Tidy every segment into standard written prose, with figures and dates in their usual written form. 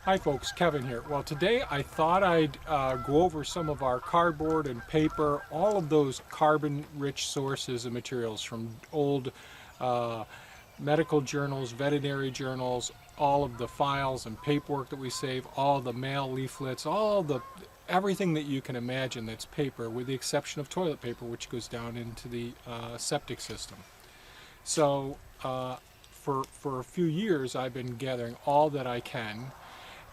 Hi folks, Kevin here. Well, today I thought I'd go over some of our cardboard and paper, all of those carbon-rich sources of materials from old uh, medical journals, veterinary journals, all of the files and paperwork that we save, all the mail leaflets, everything that you can imagine that's paper, with the exception of toilet paper, which goes down into the septic system. So for a few years I've been gathering all that I can,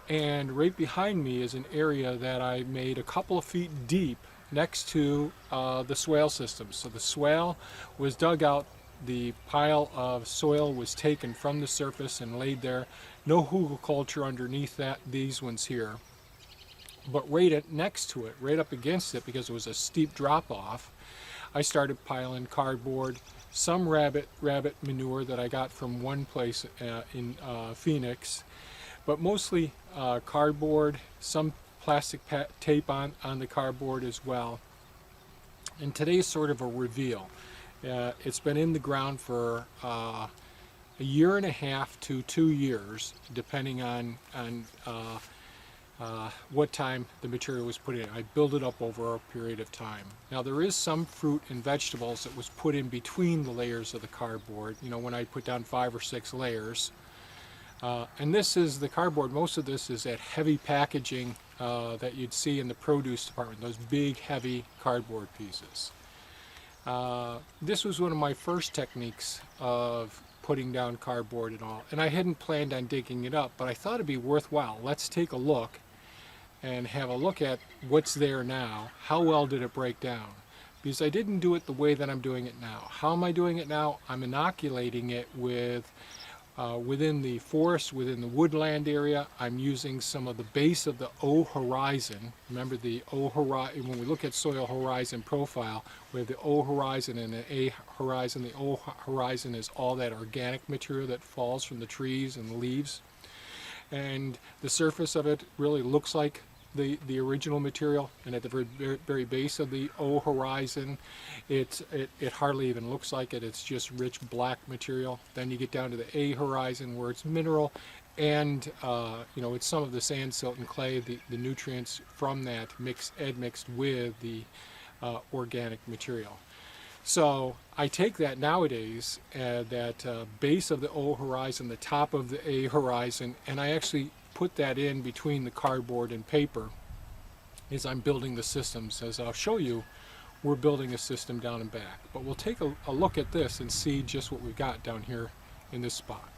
and right behind me is an area that I made a couple of feet deep next to the swale system. So the swale was dug out, the pile of soil was taken from the surface and laid there. No hugelkultur underneath these ones here. But next to it, right up against it, because it was a steep drop off, I started piling cardboard, some rabbit manure that I got from one place in Phoenix, but mostly cardboard, some plastic tape on the cardboard as well. And today's sort of a reveal. It's been in the ground for a year and a half to 2 years, depending on what time the material was put in. I build it up over a period of time. Now there is some fruit and vegetables that was put in between the layers of the cardboard, you know, when I put down 5 or 6 layers. And this is the cardboard. Most of this is that heavy packaging that you'd see in the produce department, those big heavy cardboard pieces. This was one of my first techniques of putting down cardboard and all, and I hadn't planned on digging it up, but I thought it'd be worthwhile. Let's take a look and have a look at what's there now. How well did it break down? Because I didn't do it the way that I'm doing it now. How am I doing it now? I'm inoculating it with within the forest, within the woodland area. I'm using some of the base of the O horizon. Remember the O horizon, when we look at soil horizon profile, we have the O horizon and the A horizon. The O horizon is all that organic material that falls from the trees and the leaves. And the surface of it really looks like the original material, and at the very base of the O horizon it hardly even looks like it. It's just rich black material. Then you get down to the A horizon where it's mineral, and you know, it's some of the sand, silt, and clay, the nutrients from that admixed with the organic material. So I take that nowadays, that base of the O horizon, the top of the A horizon, and I actually put that in between the cardboard and paper as I'm building the systems. As I'll show you, we're building a system down and back. But we'll take a look at this and see just what we've got down here in this spot.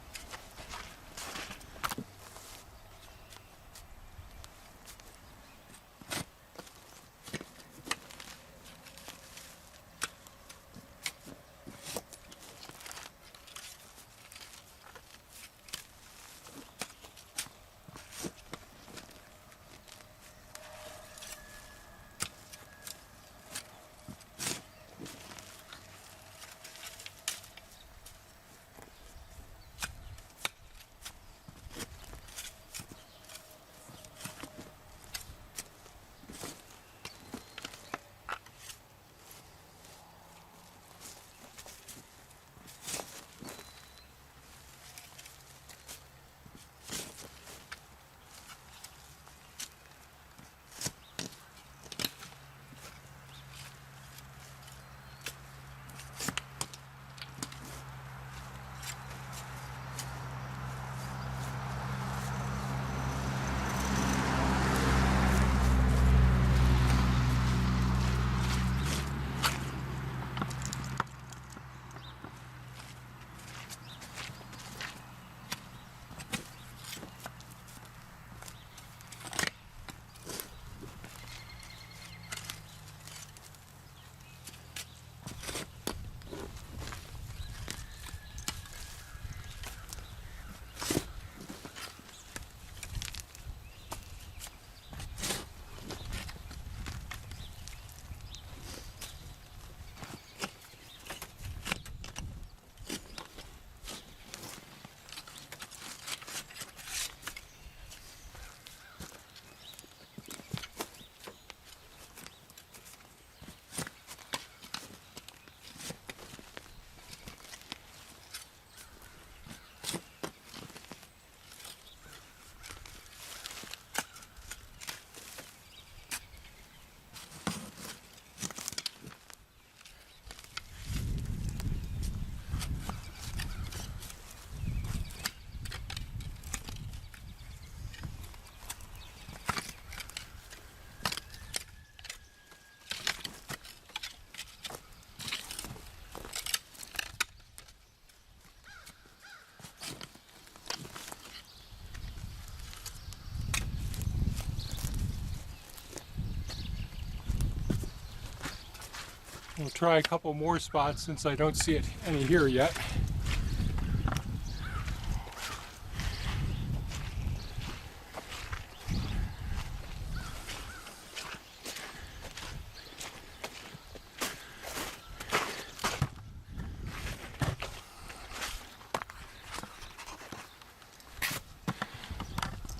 We'll try a couple more spots since I don't see any here yet.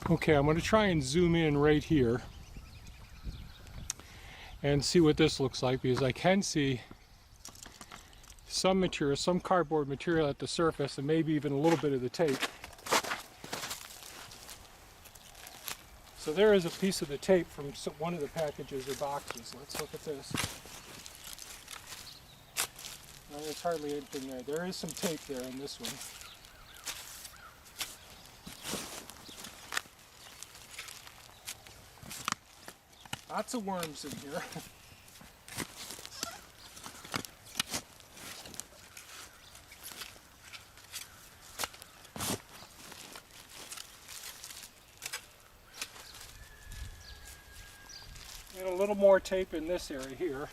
Okay, I'm going to try and zoom in right here and see what this looks like, because I can see some material, some cardboard material at the surface, and maybe even a little bit of the tape. So there is a piece of the tape from one of the packages or boxes. Let's look at this. No, there's hardly anything there. There is some tape there in this one. Lots of worms in here. And a little more tape in this area here.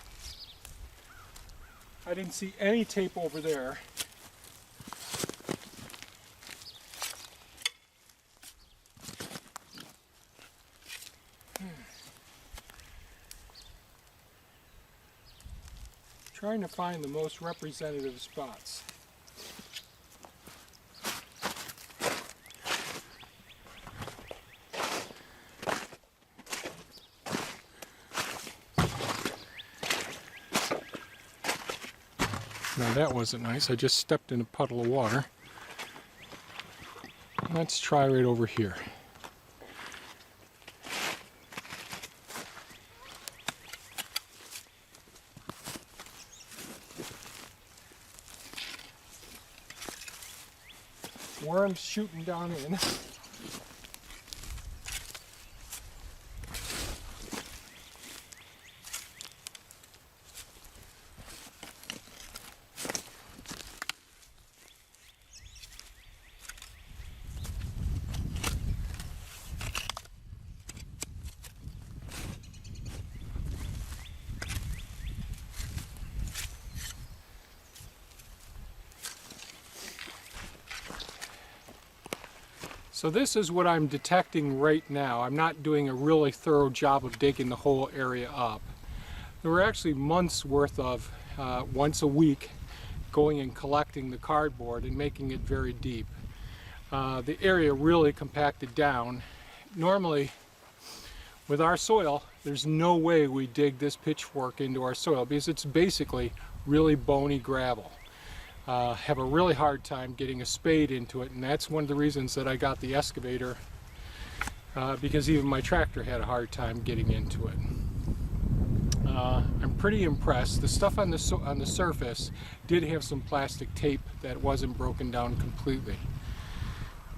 I didn't see any tape over there. Trying to find the most representative spots. Now that wasn't nice. I just stepped in a puddle of water. Let's try right over here. Worms shooting down in. So this is what I'm detecting right now. I'm not doing a really thorough job of digging the whole area up. There were actually months worth of once a week going and collecting the cardboard and making it very deep. The area really compacted down. Normally with our soil, there's no way we dig this pitchfork into our soil because it's basically really bony gravel. Have a really hard time getting a spade into it, and that's one of the reasons that I got the excavator, because even my tractor had a hard time getting into it. I'm pretty impressed. The stuff on the surface did have some plastic tape that wasn't broken down completely.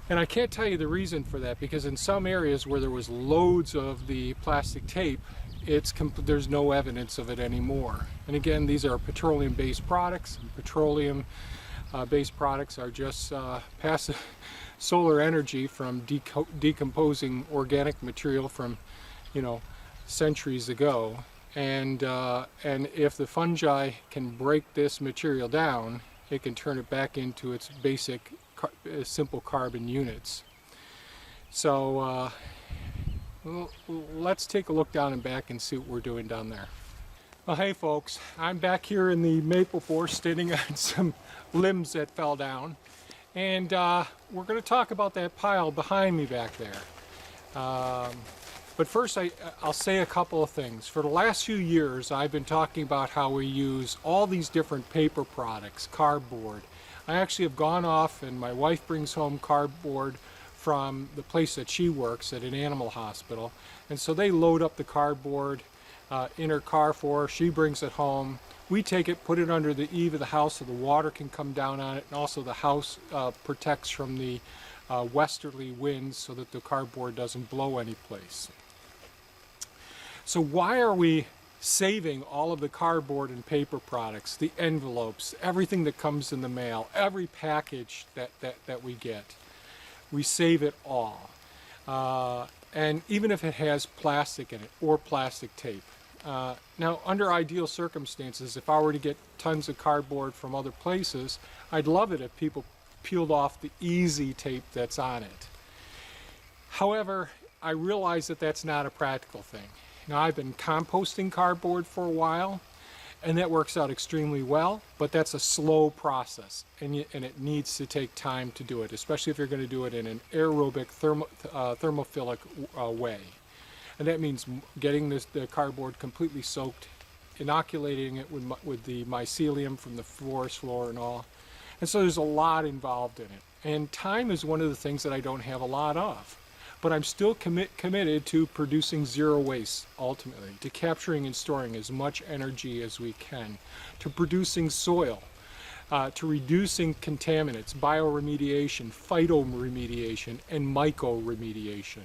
And I can't tell you the reason for that, because in some areas where there was loads of the plastic tape, there's no evidence of it anymore. And again, these are petroleum-based products. And petroleum-based products are just passive solar energy from decomposing organic material from, centuries ago. And if the fungi can break this material down, it can turn it back into its basic simple carbon units. So let's take a look down and back and see what we're doing down there. Well, hey folks, I'm back here in the maple forest standing on some limbs that fell down, and we're going to talk about that pile behind me back there. But first I'll say a couple of things. For the last few years I've been talking about how we use all these different paper products, cardboard. I actually have gone off, and my wife brings home cardboard from the place that she works at an animal hospital, and so they load up the cardboard in her car for her. She brings it home. We take it, put it under the eave of the house so the water can come down on it, and also the house protects from the westerly winds so that the cardboard doesn't blow any place. So why are we saving all of the cardboard and paper products, the envelopes, everything that comes in the mail, every package that we get? We save it all. And even if it has plastic in it or plastic tape, Now, under ideal circumstances, if I were to get tons of cardboard from other places, I'd love it if people peeled off the easy tape that's on it. However, I realize that that's not a practical thing. Now, I've been composting cardboard for a while, and that works out extremely well, but that's a slow process, and it needs to take time to do it, especially if you're going to do it in an aerobic thermophilic way. And that means getting the cardboard completely soaked, inoculating it with the mycelium from the forest floor and all. And so there's a lot involved in it. And time is one of the things that I don't have a lot of. But I'm still committed to producing zero waste, ultimately, to capturing and storing as much energy as we can, to producing soil, to reducing contaminants, bioremediation, phytoremediation, and mycoremediation.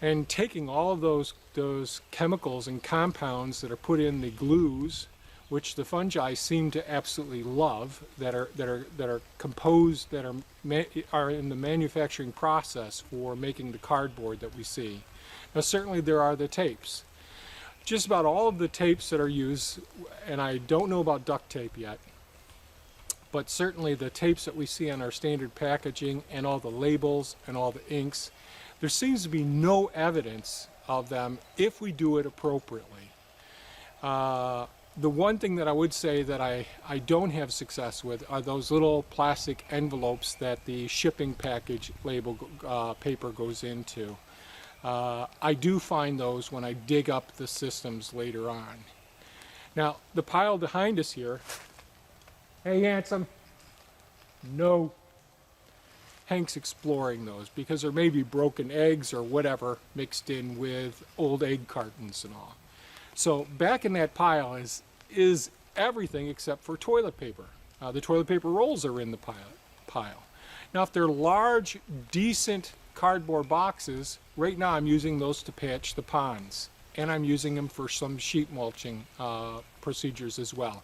And taking all of those chemicals and compounds that are put in the glues, which the fungi seem to absolutely love, that are composed, that are in the manufacturing process for making the cardboard that we see. Now, certainly there are the tapes. Just about all of the tapes that are used, and I don't know about duct tape yet, but certainly the tapes that we see on our standard packaging and all the labels and all the inks, there seems to be no evidence of them if we do it appropriately. The one thing that I would say that I don't have success with are those little plastic envelopes that the shipping package label paper goes into. I do find those when I dig up the systems later on. Now, the pile behind us here, hey handsome, no. Hank's exploring those because there may be broken eggs or whatever mixed in with old egg cartons and all. So back in that pile is everything except for toilet paper. The toilet paper rolls are in the pile. Now, if they're large, decent cardboard boxes, right now I'm using those to patch the ponds, and I'm using them for some sheet mulching procedures as well.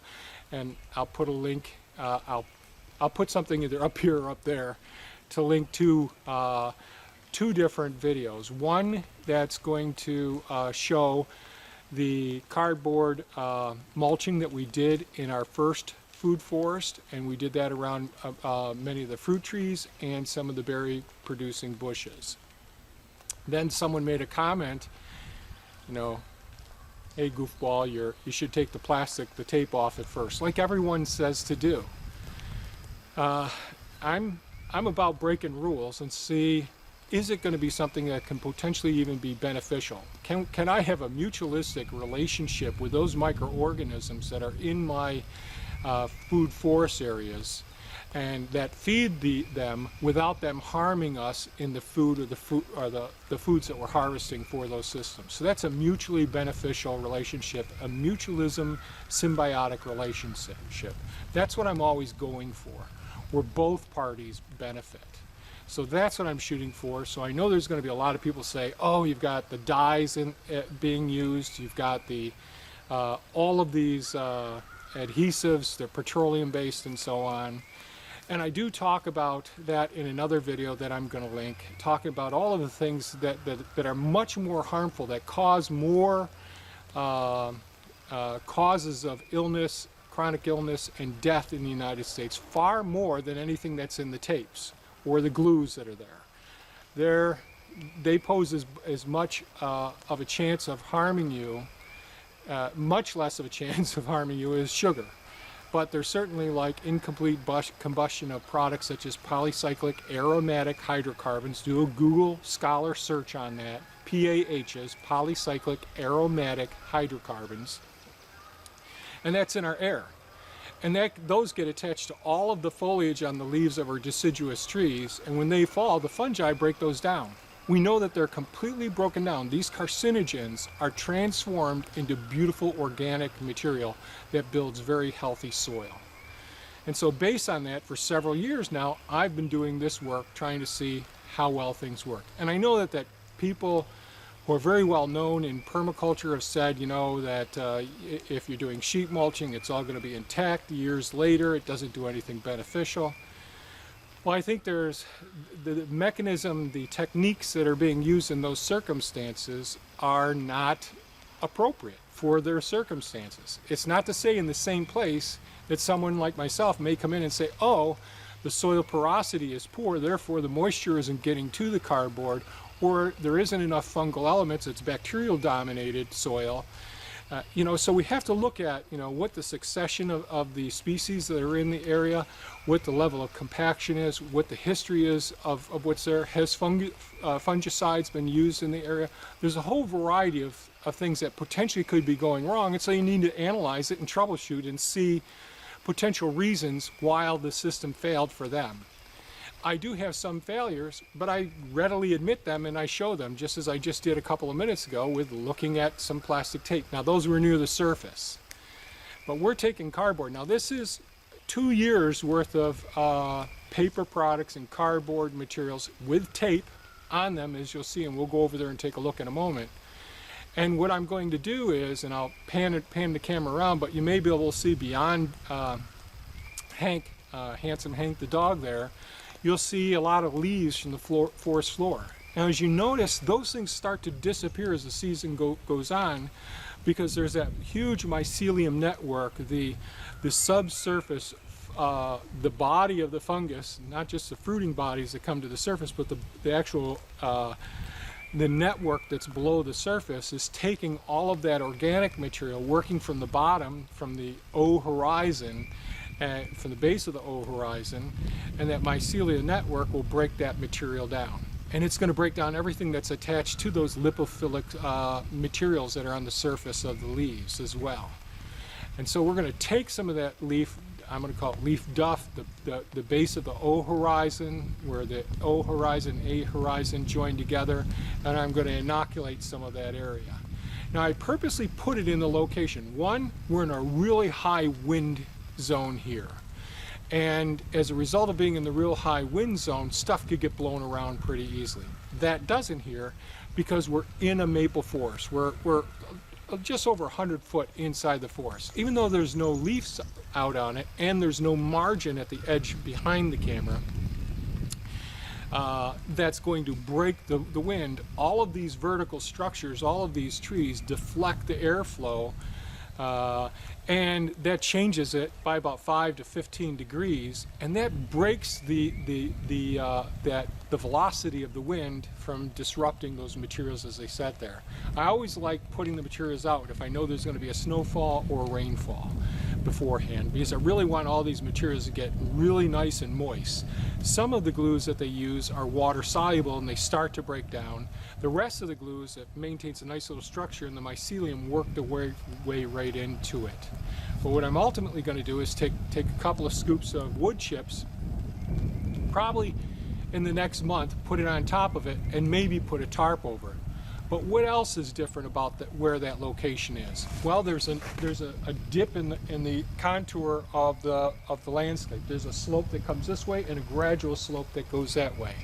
And I'll put a link. I'll put something either up here or up there to link to two different videos. One that's going to show the cardboard mulching that we did in our first food forest, and we did that around many of the fruit trees and some of the berry producing bushes. Then someone made a comment, you know, hey goofball, you should take the tape off at first, like everyone says to do. I'm about breaking rules and see, is it going to be something that can potentially even be beneficial? Can I have a mutualistic relationship with those microorganisms that are in my food forest areas and that feed them without them harming us in the food or the foods that we're harvesting for those systems? So that's a mutually beneficial relationship, a mutualism symbiotic relationship. That's what I'm always going for, where both parties benefit. So that's what I'm shooting for. So I know there's going to be a lot of people say, oh, you've got the dyes being used, you've got the all of these adhesives, they're petroleum-based and so on. And I do talk about that in another video that I'm going to link, talking about all of the things that are much more harmful, that cause more causes of illness, chronic illness, and death in the United States, far more than anything that's in the tapes or the glues that are there. They pose as much of a chance of harming you, much less of a chance of harming you as sugar. But they're certainly like incomplete combustion of products such as polycyclic aromatic hydrocarbons. Do a Google Scholar search on that. PAHs, polycyclic aromatic hydrocarbons. And that's in our air. And those get attached to all of the foliage on the leaves of our deciduous trees, and when they fall, the fungi break those down. We know that they're completely broken down. These carcinogens are transformed into beautiful organic material that builds very healthy soil. And so based on that, for several years now, I've been doing this work, trying to see how well things work. And I know that people who are very well known in permaculture have said, you know, that if you're doing sheet mulching, it's all going to be intact. Years later, it doesn't do anything beneficial. Well, I think there's the mechanism, the techniques that are being used in those circumstances are not appropriate. for their circumstances. It's not to say in the same place that someone like myself may come in and say, oh, the soil porosity is poor, therefore the moisture isn't getting to the cardboard, or there isn't enough fungal elements, it's bacterial dominated soil. You know, so we have to look at, you know, what the succession of the species that are in the area, what the level of compaction is, what the history is of what's there. Has fungicides been used in the area? There's a whole variety of things that potentially could be going wrong, and so you need to analyze it and troubleshoot and see potential reasons why the system failed for them. I do have some failures, but I readily admit them and I show them, just as I just did a couple of minutes ago with looking at some plastic tape. Now those were near the surface, but we're taking cardboard. Now this is 2 years worth of paper products and cardboard materials with tape on them, as you'll see, and we'll go over there and take a look in a moment. And what I'm going to do is, and I'll pan the camera around, but you may be able to see beyond Hank, handsome Hank the dog there, you'll see a lot of leaves from the forest floor. Now as you notice, those things start to disappear as the season goes on, because there's that huge mycelium network, the subsurface, the body of the fungus, not just the fruiting bodies that come to the surface, but the actual the network that's below the surface is taking all of that organic material, working from the bottom, from the O horizon, from the base of the O horizon, and that mycelium network will break that material down. And it's going to break down everything that's attached to those lipophilic materials that are on the surface of the leaves as well. And so we're going to take some of that leaf, I'm going to call it leaf duff, the base of the O horizon, where the O horizon, A horizon join together, and I'm going to inoculate some of that area. Now I purposely put it in the location. One, we're in a really high wind zone here, and as a result of being in the real high wind zone, stuff could get blown around pretty easily. That doesn't here because we're in a maple forest. We're just over 100 foot inside the forest. Even though there's no leaves out on it and there's no margin at the edge behind the camera that's going to break the wind, all of these vertical structures, all of these trees deflect the airflow, and that changes it by about 5 to 15 degrees, and that breaks the velocity of the wind from disrupting those materials as they sat there. I always like putting the materials out if I know there's going to be a snowfall or a rainfall beforehand, because I really want all these materials to get really nice and moist. Some of the glues that they use are water soluble and they start to break down. The rest of the glues that maintains a nice little structure and the mycelium work their way right into it. But what I'm ultimately going to do is take a couple of scoops of wood chips, probably in the next month, put it on top of it, and maybe put a tarp over it. But what else is different about where that location is? Well, there's a dip in the contour of the landscape. There's a slope that comes this way and a gradual slope that goes that way.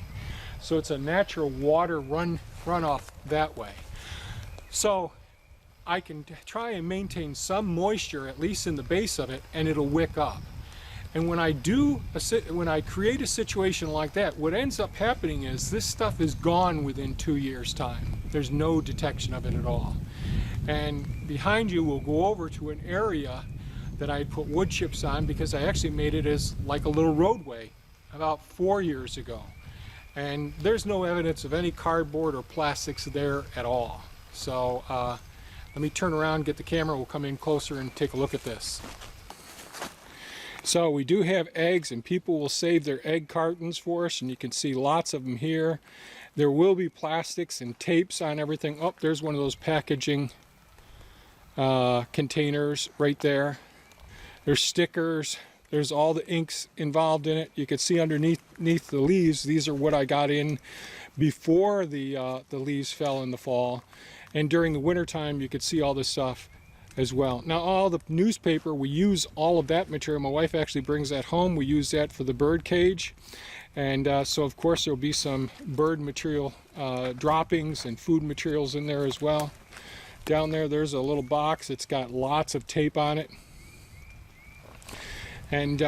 So it's a natural water runoff that way. So I can try and maintain some moisture, at least in the base of it, and it'll wick up. And when I create a situation like that, what ends up happening is this stuff is gone within 2 years' time. There's no detection of it at all. And behind you, we'll go over to an area that I put wood chips on, because I actually made it as like a little roadway about 4 years ago. And there's no evidence of any cardboard or plastics there at all. So let me turn around, get the camera, we'll come in closer and take a look at this. So we do have eggs, and people will save their egg cartons for us, and you can see lots of them here. There will be plastics and tapes on everything. Oh, there's one of those packaging containers right there. There's stickers. There's all the inks involved in it. You can see underneath the leaves, these are what I got in before the leaves fell in the fall. And during the winter time, you could see all this stuff as well. Now, all the newspaper, we use all of that material. My wife actually brings that home. We use that for the bird cage. And so, of course, there will be some bird material droppings and food materials in there as well. Down there, there's a little box. It's got lots of tape on it. And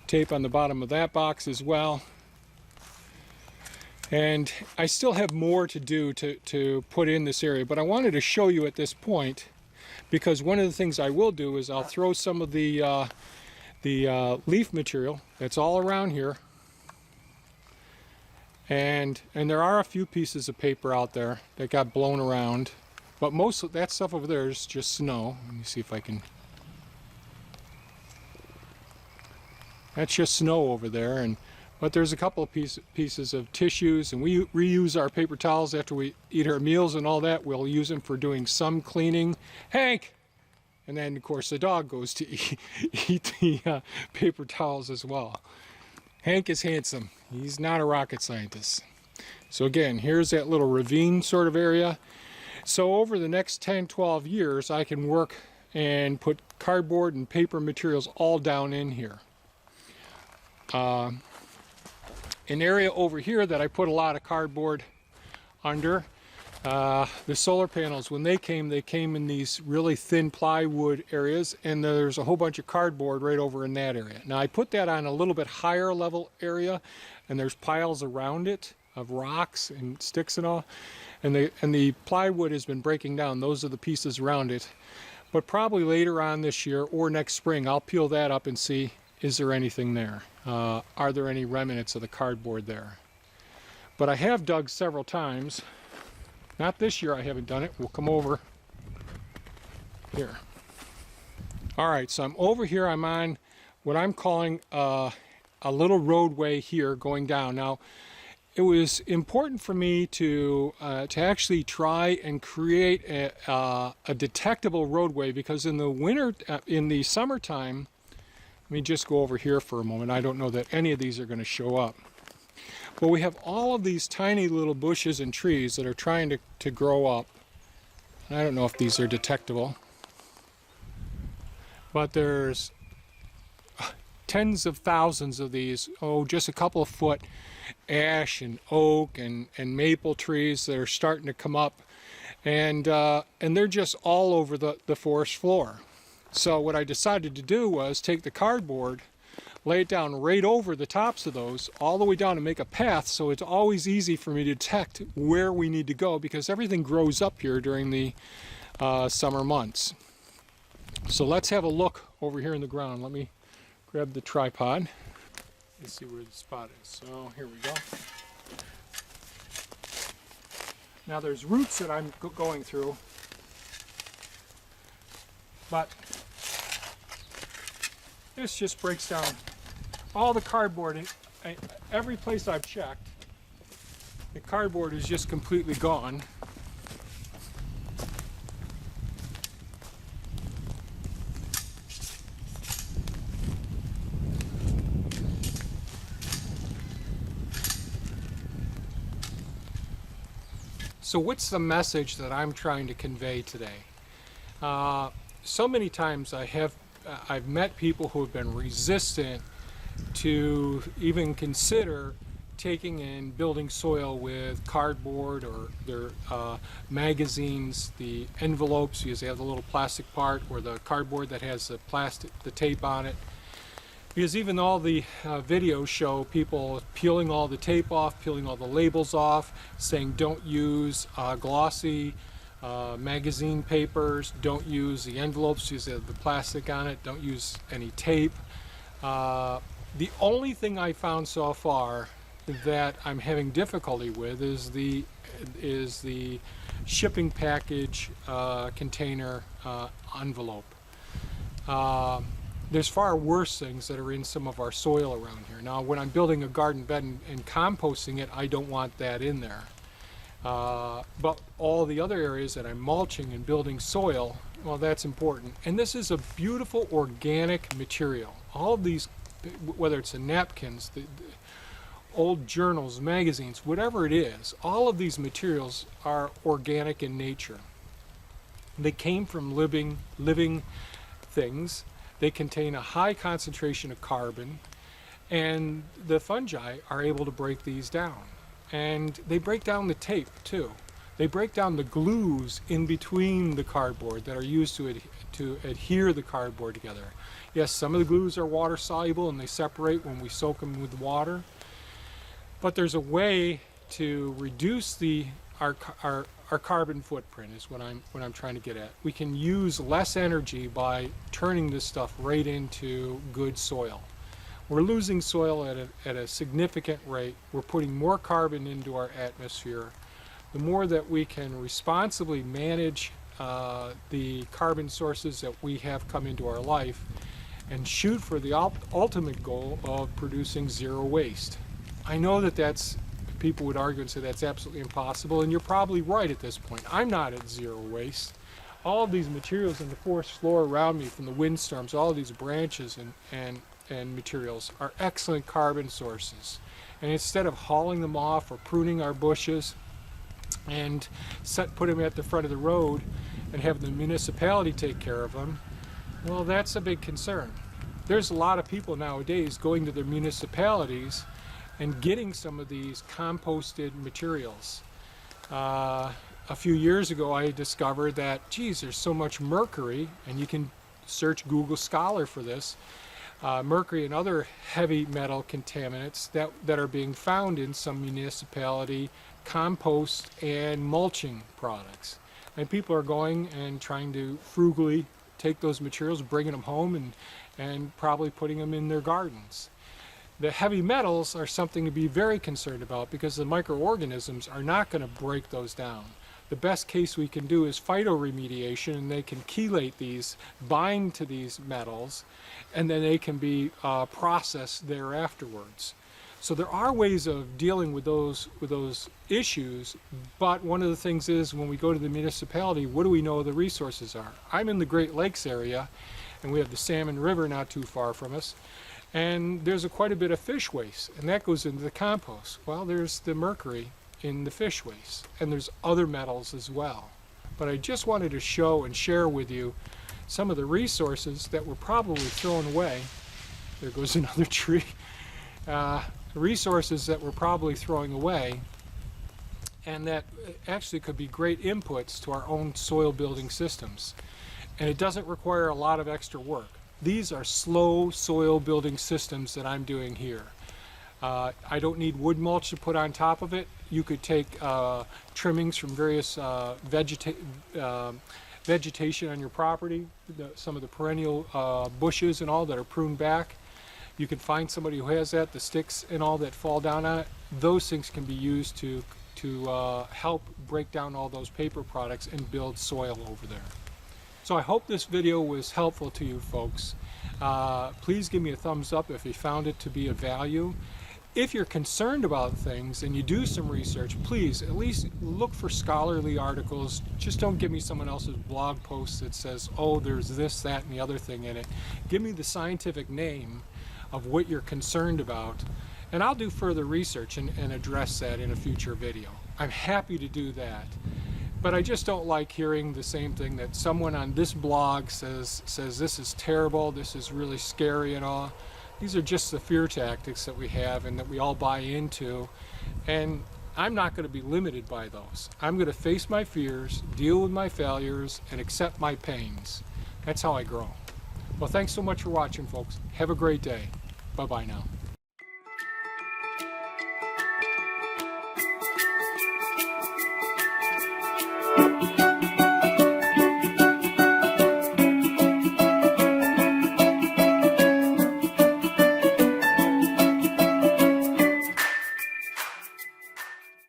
tape on the bottom of that box as well. And I still have more to do to put in this area, but I wanted to show you at this point, because one of the things I will do is I'll throw some of the leaf material that's all around here, and there are a few pieces of paper out there that got blown around, but most of that stuff over there is just snow. Let me see if I can. That's just snow over there, but there's a couple of pieces of tissues, and we reuse our paper towels after we eat our meals and all that. We'll use them for doing some cleaning. Hank! And then, of course, the dog goes to eat the paper towels as well. Hank is handsome. He's not a rocket scientist. So again, here's that little ravine sort of area. So over the next 10, 12 years, I can work and put cardboard and paper materials all down in here. An area over here that I put a lot of cardboard under, the solar panels, when they came in these really thin plywood areas, and there's a whole bunch of cardboard right over in that area. Now I put that on a little bit higher level area, and there's piles around it of rocks and sticks and all, and the plywood has been breaking down. Those are the pieces around it. But probably later on this year or next spring, I'll peel that up and see, is there anything there? Are there any remnants of the cardboard there? But I have dug several times. Not this year, I haven't done it. We'll come over here. All right, so I'm over here. I'm on what I'm calling a little roadway here going down. Now, it was important for me to actually try and create a detectable roadway, because in the winter, in the summertime, let me just go over here for a moment. I don't know that any of these are going to show up. But we have all of these tiny little bushes and trees that are trying to grow up. And I don't know if these are detectable. But there's tens of thousands of these, just a couple of foot ash and oak and maple trees that are starting to come up. And they're just all over the forest floor. So what I decided to do was take the cardboard, lay it down right over the tops of those, all the way down, and make a path, so it's always easy for me to detect where we need to go, because everything grows up here during the summer months. So let's have a look over here in the ground. Let me grab the tripod. Let's see where the spot is. So here we go. Now there's roots that I'm going through, but this just breaks down all the cardboard. Every place I've checked, the cardboard is just completely gone. So what's the message that I'm trying to convey today? So many times I've met people who have been resistant to even consider taking and building soil with cardboard or their magazines, the envelopes, because they have the little plastic part, or the cardboard that has the tape on it. Because even all the videos show people peeling all the tape off, peeling all the labels off, saying don't use glossy magazine papers, don't use the envelopes, use the plastic on it, don't use any tape. The only thing I found so far that I'm having difficulty with is the shipping package container envelope. There's far worse things that are in some of our soil around here. Now, when I'm building a garden bed and composting it, I don't want that in there. But all the other areas that I'm mulching and building soil, well, that's important. And this is a beautiful organic material. All of these, whether it's the napkins, the old journals, magazines, whatever it is, all of these materials are organic in nature. They came from living things. They contain a high concentration of carbon, and the fungi are able to break these down. And they break down the tape too. They break down the glues in between the cardboard that are used to adhere the cardboard together. Yes, some of the glues are water soluble and they separate when we soak them with water. But there's a way to reduce our carbon footprint is what I'm trying to get at. We can use less energy by turning this stuff right into good soil. We're losing soil at a significant rate. We're putting more carbon into our atmosphere. The more that we can responsibly manage the carbon sources that we have come into our life and shoot for the ultimate goal of producing zero waste. I know that people would argue and say that's absolutely impossible, and you're probably right at this point. I'm not at zero waste. All of these materials in the forest floor around me from the windstorms, all of these branches and materials are excellent carbon sources. And instead of hauling them off or pruning our bushes and put them at the front of the road and have the municipality take care of them, well, that's a big concern. There's a lot of people nowadays going to their municipalities and getting some of these composted materials. A few years ago I discovered that, geez, there's so much mercury, and you can search Google Scholar for this, mercury and other heavy metal contaminants that are being found in some municipality compost and mulching products. And people are going and trying to frugally take those materials, bringing them home and probably putting them in their gardens. The heavy metals are something to be very concerned about because the microorganisms are not going to break those down. The best case we can do is phytoremediation, and they can chelate these, bind to these metals, and then they can be processed there afterwards. So there are ways of dealing with those issues, but one of the things is when we go to the municipality, what do we know the resources are? I'm in the Great Lakes area, and we have the Salmon River not too far from us, and there's quite a bit of fish waste, and that goes into the compost. Well, there's the mercury in the fish waste, and there's other metals as well. But I just wanted to show and share with you some of the resources that were probably thrown away. There goes another tree. Resources that we're probably throwing away, and that actually could be great inputs to our own soil building systems. And it doesn't require a lot of extra work. These are slow soil building systems that I'm doing here. I don't need wood mulch to put on top of it. You could take trimmings from various vegetation on your property, some of the perennial bushes and all that are pruned back. You can find somebody who has that, the sticks and all that fall down on it. Those things can be used to help break down all those paper products and build soil over there. So I hope this video was helpful to you folks. Please give me a thumbs up if you found it to be of value. If you're concerned about things and you do some research, please at least look for scholarly articles. Just don't give me someone else's blog post that says, oh, there's this, that, and the other thing in it. Give me the scientific name of what you're concerned about, and I'll do further research and address that in a future video. I'm happy to do that. But I just don't like hearing the same thing that someone on this blog says this is terrible, this is really scary and all. These are just the fear tactics that we have and that we all buy into, and I'm not going to be limited by those. I'm going to face my fears, deal with my failures, and accept my pains. That's how I grow. Well, thanks so much for watching, folks. Have a great day. Bye-bye now.